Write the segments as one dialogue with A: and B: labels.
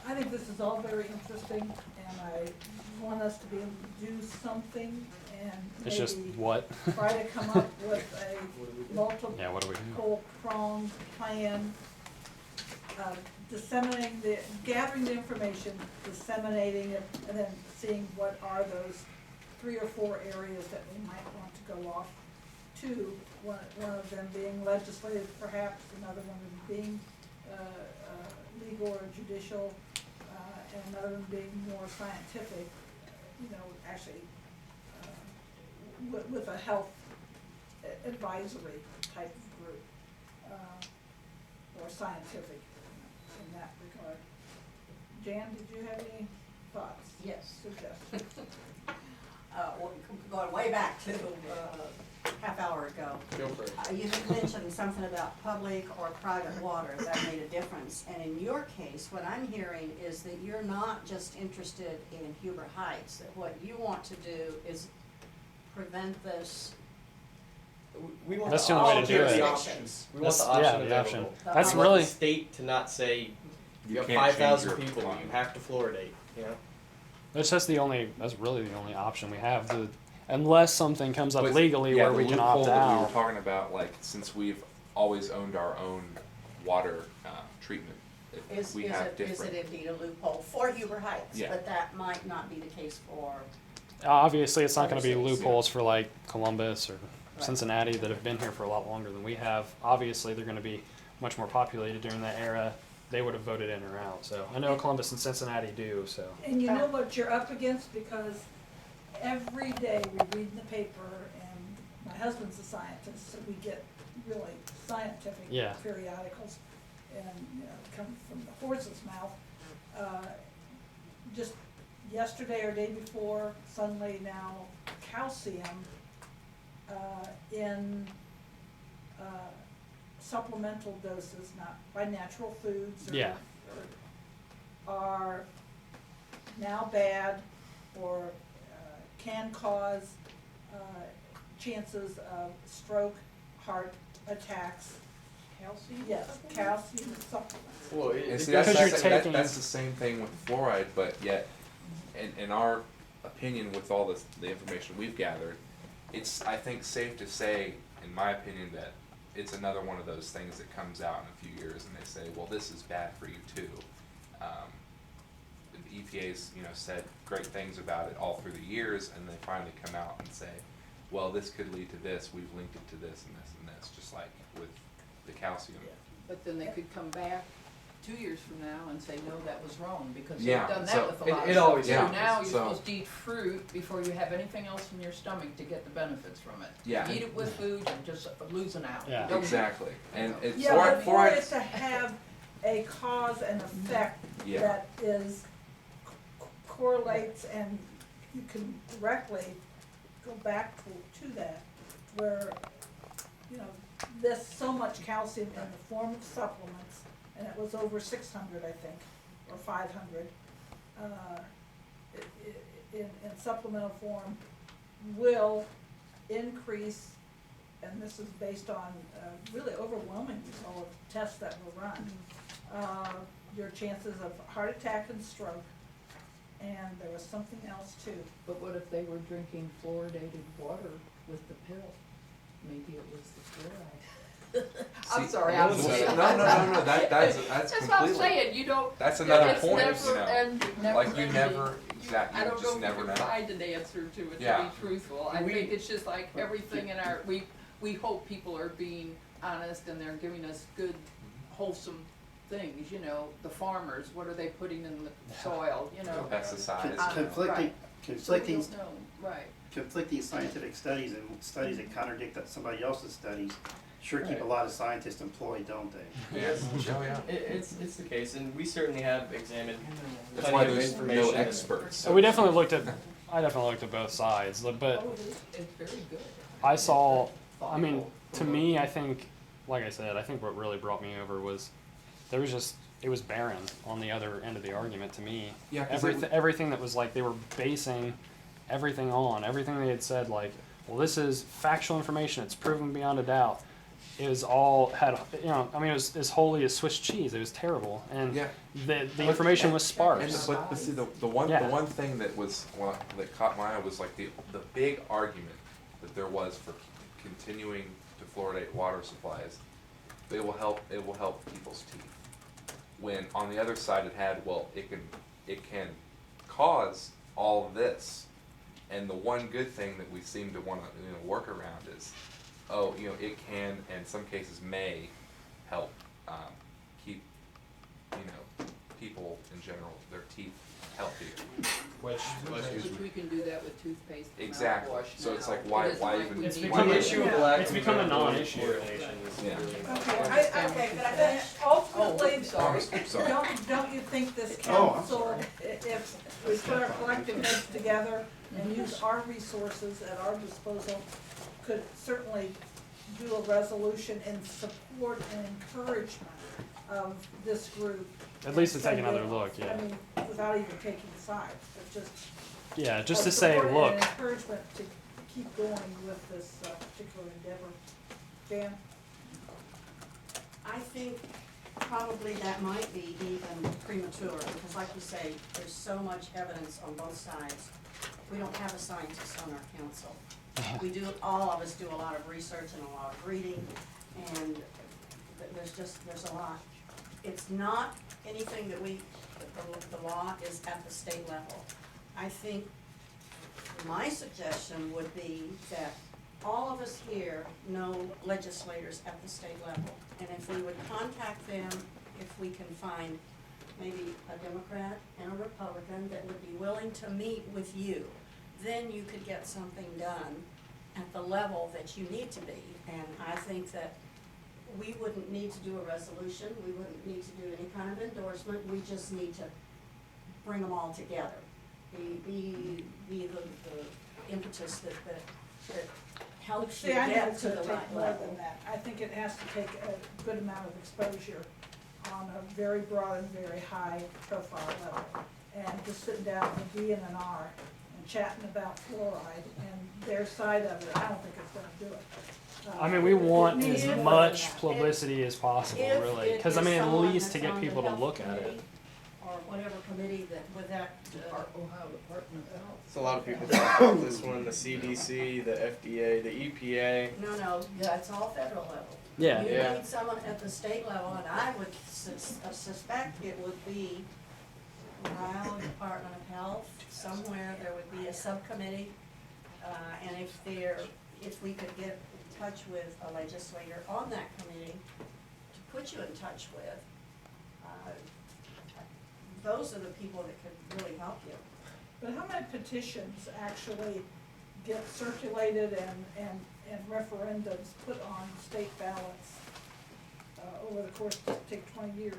A: I think this is all very interesting, and I want us to be able to do something and
B: It's just
A: maybe
B: what?
A: try to come up with a multiple
B: Yeah, what do we do?
A: pronged plan, gathering the information, disseminating it, and then seeing what are those 3 or 4 areas that we might want to go off to, one of them being legislative perhaps, another one being legal or judicial, and another one being more scientific, actually with a health advisory type of group, or scientific in that regard. Jan, did you have any thoughts?
C: Yes.
A: Suggestions?
C: Well, going way back to half hour ago.
D: Go for it.
C: You had mentioned something about public or private water that made a difference. And in your case, what I'm hearing is that you're not just interested in Huber Heights, that what you want to do is prevent this.
D: We want
B: That's
D: the
B: the only way to
D: option.
B: do it.
D: The options. We want
B: That's-
D: the option
B: yeah, the
D: available.
B: option.
D: We
B: That's
D: want
B: really-
D: the state to not say you have
E: can't
D: 5,000
E: change your
D: people,
E: plan.
D: you have to fluoridate. You know.
B: That's really the only option we have, unless something comes up
E: But,
B: legally
E: yeah,
B: where
E: the
B: we can
E: loophole
B: opt
E: that we
B: out.
E: were talking about, like, since we've always owned our own water treatment, if
C: Is
E: we
C: it
E: have different.
C: indeed a loophole for Huber Heights?
E: Yeah.
C: But that might not be the case for.
B: Obviously, it's not going to be
C: Other cities,
B: loopholes for like Columbus or Cincinnati that have been here for a lot longer than we have. Obviously, they're going to be much more populated during that era. They would have voted in or out. So I know Columbus and Cincinnati do. So
A: And you know what you're up against, because every day we read in the paper, and my husband's a scientist, so we get really scientific
B: Yeah.
A: periodicals, and come from the horse's mouth. Just yesterday or day before, suddenly now calcium in supplemental doses, not by natural foods,
B: Yeah.
A: are now bad, or can cause chances of stroke, heart attacks.
C: Calcium?
A: Yes, calcium supplements.
D: Well,
E: And see,
B: Because
E: that's,
B: you're
E: that's,
B: taking-
E: that's the same thing with fluoride, but yet, in our opinion, with all the information we've gathered, it's, I think, safe to say, in my opinion, that it's another one of those things that comes out in a few years and they say, well, this is bad for you too. The EPA's, said great things about it all through the years, and they finally come out and say, well, this could lead to this, we've linked it to this and this and this, just like with the calcium.
F: But then they could come back 2 years from now and say, no, that was wrong, because they've
E: Yeah,
F: done
E: so
F: that with a lot of
D: it
F: stuff.
D: always
F: So
E: happens.
F: now you're
E: So-
F: supposed to eat fruit before you have anything else in your stomach to get the benefits from it.
E: Yeah.
F: Eat it with food and just losing out.
B: Yeah.
F: Don't-
E: Exactly, and it's
A: Yeah, but for it
E: fluoride.
A: to have a cause and effect
E: Yeah.
A: that is correlates, and you can directly go back to that, where, there's so much calcium in the form of supplements, and it was over 600, I think, or 500, in supplemental form, will increase, and this is based on really overwhelming result of tests that were run, your chances of heart attack and stroke, and there was something else too.
F: But what if they were drinking fluoridated water with the pill? Maybe it was the fluoride. I'm
E: See,
F: sorry,
E: no,
F: I'm saying.
E: no, that's
F: That's what I'm
E: completely.
F: saying, you don't.
E: That's another
F: it's
E: point,
F: never
E: like you
F: ending.
E: never, exactly,
F: I
E: you
F: don't
E: just
F: know
E: never
F: if
E: know.
F: we can find an answer to it, to
E: Yeah.
F: be truthful. I
D: We-
F: think it's just like everything in our, we hope people are being honest and they're giving us good, wholesome things, the farmers, what are they putting in the soil,
E: Pesticides.
F: Right. So we don't know, right.
G: conflicting scientific studies and studies that contradict somebody else's studies sure keep
D: Right.
G: a lot of scientists employed, don't they?
E: Yes, oh yeah.
D: It's the case, and we certainly have examined
E: That's
D: plenty
E: why
D: of
E: there's
D: information.
E: no experts.
B: So we definitely looked at. I definitely looked at both sides, but
F: Oh, it's very good.
B: I saw. I mean,
F: Thoughtful.
B: to me, I think, like I said, I think what really brought me over was there was just it was barren on the other end of the argument to me.
E: Yeah, 'cause
B: Everything that was like they were basing everything they had said, like, well, this is factual information, it's proven beyond a doubt. it was all had, I mean, it was as holy as Swiss cheese. It was terrible, and
E: Yeah.
B: the information was
E: And
B: sparse.
E: but see the
B: Yeah.
E: one thing that was that caught my eye was like the big argument that there was for continuing to fluoridate water supplies. It will help people's teeth. When on the other side it had, well, it can cause all of this. And the one good thing that we seem to want to work around is, it can, and in some cases may, help keep people in general, their teeth healthier.
B: Which
F: Which we can do that with toothpaste and
E: Exactly.
F: mouthwash
E: So it's
F: now.
E: like, why
F: It isn't like
E: even-
F: we
B: It's
F: need
B: become
F: to-
B: an
D: issue of
F: Yeah.
D: lack
B: It's
D: of
B: become a
D: medical
B: non-issue.
D: fluoridation is
E: Yeah.
D: really-
A: Okay, but I think ultimately,
F: Oh, sorry.
E: Sorry.
A: don't you think this
G: Oh, I'm
A: council,
G: sorry.
A: if we put our collective heads together and use our resources at our disposal, could certainly do a resolution in support and encouragement of this group?
B: At least to
A: and
B: take
A: say
B: another
A: that-
B: look, yeah.
A: I mean, without even taking sides, but just.
B: Yeah, just
A: a
B: to say,
A: support
B: look,
A: and encouragement to keep going with this particular endeavor. Dan?
C: I think probably that might be even premature, because like you say, there's so much evidence on both sides. We don't have a scientist on our council. All of us do a lot of research and a lot of reading, and there's a lot. It's not anything that the law is at the state level. I think my suggestion would be that all of us here know legislators at the state level. And if we would contact them, if we can find maybe a Democrat and a Republican that would be willing to meet with you, then you could get something done at the level that you need to be. And I think that we wouldn't need to do a resolution, we wouldn't need to do any kind of endorsement, we just need to bring them all together. Be the impetus that helps you
A: See, I think
C: get
A: it's
C: to
A: gonna
C: the
A: take
C: right
A: more
C: level.
A: than that. I think it has to take a good amount of exposure on a very broad and very high profile level. And just sitting down with a D and an R and chatting about fluoride and their side of it, I don't think it's gonna do it.
B: I mean, we want
A: it needs
B: as
A: more than
B: much
A: that.
B: publicity as possible,
C: If
B: really,
C: it
B: because I
C: is
B: mean, at
C: someone
B: least to
C: that's
B: get
C: on the
B: people to
C: health
B: look at it.
C: committee or whatever committee that, with that,
F: Ohio Department of Health.
D: So a lot of people talk about this one, the CDC, the FDA, the EPA.
C: no, it's all federal level.
B: Yeah.
C: You
D: Yeah.
C: need someone at the state level, and I would suspect it would be Ohio Department of Health, somewhere there would be a subcommittee. And if we could get in touch with a legislator on that committee to put you in touch with, those are the people that could really help you.
A: But how many petitions actually get circulated and referendums put on state ballots over the course of, take 20 years?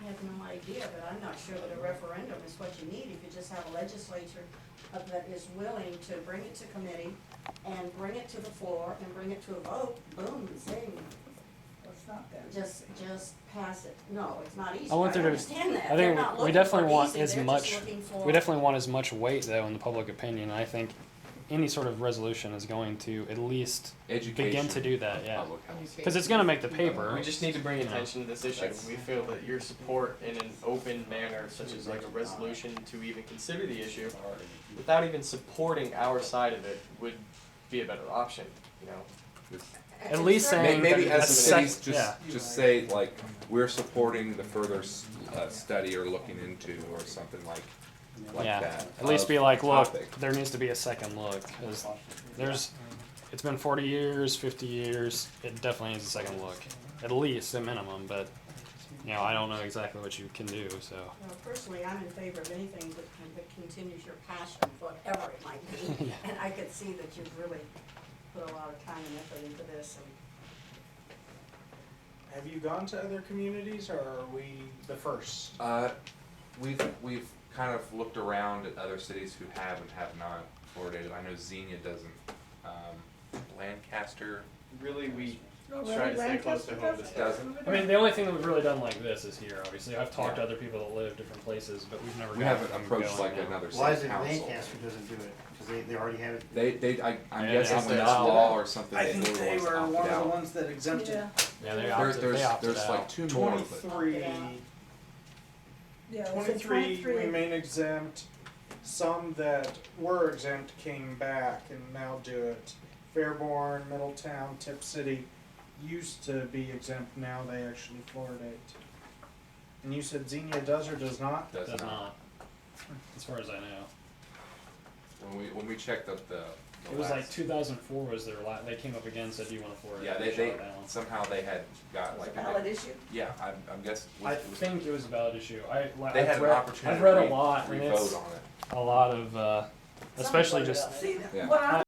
C: I have no idea, but I'm not sure that a referendum is what you need. If you just have a legislature that is willing to bring it to committee and bring it to the floor and bring it to a vote, boom, zing,
A: It's not that.
C: just pass it. No, it's not easy.
B: I want there to-
C: understand that.
B: I
C: They're
B: think
C: not
B: we
C: looking
B: definitely
C: for
B: want
C: easy.
B: as
C: They're
B: much.
C: just looking for-
B: We definitely want as much weight, though, in the public opinion. I think any sort of resolution is going to at least
E: Education.
B: begin to do that. Yeah,
E: Public health.
B: because it's going to make the paper.
D: We just need to bring
B: You know.
D: attention to this issue.
E: That's-
D: We feel that your support in an open manner, such as like a resolution to even consider the issue, without even supporting our side of it, would be a better option, you know?
B: At least
C: certainly-
B: saying
E: Maybe
B: that
E: as
B: a
E: cities,
B: sec- yeah.
E: just say like, we're supporting the further study or looking into or something like
B: yeah.
E: that.
B: At least
E: of
B: be like,
E: the
B: look,
E: topic.
B: there needs to be a second look. 'Cause it's been 40 years, 50 years. It definitely needs a second look, at least a minimum. But I don't know exactly what you can do. So
C: Well, personally, I'm in favor of anything that continues your passion, whatever it might be.
B: Yeah.
C: And I could see that you've really put a lot of time and effort into this, and
H: Have you gone to other communities, or are we the first?
E: We've kind of looked around at other cities who have and have not fluoridated. I know Xenia doesn't. Lancaster.
D: Really, we
A: Oh,
H: Let's try to
A: really?
H: stay close to
A: Lancaster
H: home this
E: doesn't.
B: I mean, the only thing that we've really done like this is here, obviously. I've talked to
E: Yeah.
B: other people that live different places, but we've never
E: We
B: gotten
E: haven't
B: them
E: approached
B: going
E: like
B: now.
E: another
G: Why is
E: city
G: it
E: council.
G: Lancaster doesn't do it? Because they already have it.
E: I'm
B: Yeah,
E: guessing
B: they
E: when it's
B: opted out.
E: law or something,
H: I
E: they
H: think
E: were the
H: they
E: ones that
H: were
E: opted
H: one of the
E: out.
H: ones that exempted
A: Yeah,
B: Yeah, they
E: There,
B: opted,
E: there's
B: they opted
E: there's
B: out.
E: like two more, but
H: 23,
A: yeah, it's
H: 23 remain exempt. Some that were exempt came back and now do it. Fairborn, Middletown, Tip City used to be exempt, now they actually fluoridate. And you said Xenia does or does not?
E: does
B: Does
E: not.
B: not, as far as I know.
E: When we checked up the
B: It was like
E: last-
B: 2004 was their they came up again and said, do you want to fluoridate?
E: yeah,
B: And
E: they
B: shut it down.
E: somehow they had got
A: it's
E: like
A: a valid issue.
E: yeah, I'm guessing
B: I think it was a valid issue.
E: they had
B: I've
E: an
B: read,
E: opportunity
B: I've read
E: to
B: a lot, and it's
E: re-vote on it.
B: a lot of, especially just
A: See,
E: Yeah.
A: what I